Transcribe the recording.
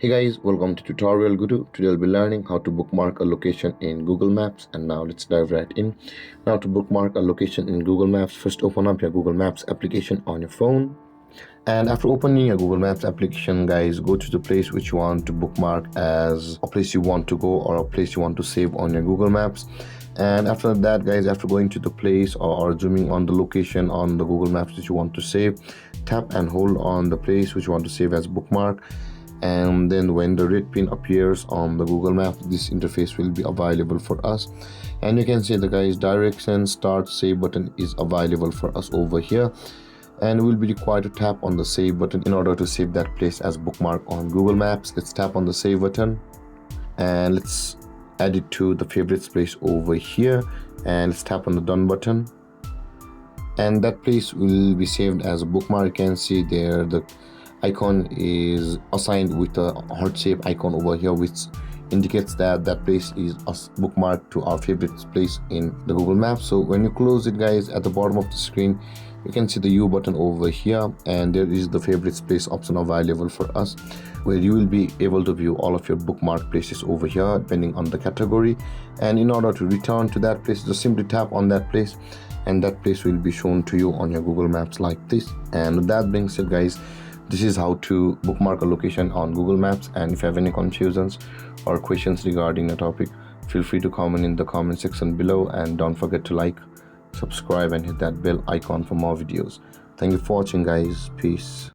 Hey guys, welcome to Tutorial Guru. Today we'll be learning how to bookmark a location in Google Maps. And now let's dive right in. Now to bookmark a location in Google Maps, first open up your Google Maps application on your phone. And after opening your Google Maps application, guys, go to the place which you want to bookmark as a place you want to go or a place you want to save on your Google Maps. And after that, guys, after going to the place or zooming on the location on the Google Maps that you want to save, tap and hold on the place which you want to save as bookmark. And then when the red pin appears on the Google Map, this interface will be available for us. And you can see the guys direction start save button is available for us over here, and we'll be required to tap on the save button in order to save that place as bookmark on Google Maps. Let's tap on the save button and let's add it to the favorites place over here, and let's tap on the done button, and that place will be saved as a bookmark. You can see there the icon is assigned with a heart shape icon over here, which indicates that that place is a bookmark to our favorite place in the Google Maps. So when you close it, guys, at the bottom of the screen you can see the U button over here, and there is the favorites place option available for us, where you will be able to view all of your bookmark places over here depending on the category. And in order to return to that place, just simply tap on that place and that place will be shown to you on your Google Maps like this. And with that being said, guys, this is how to bookmark a location on Google Maps. And if you have any confusions or questions regarding the topic, feel free to comment in the comment section below, and don't forget to like, subscribe and hit that bell icon for more videos. Thank you for watching, guys. Peace.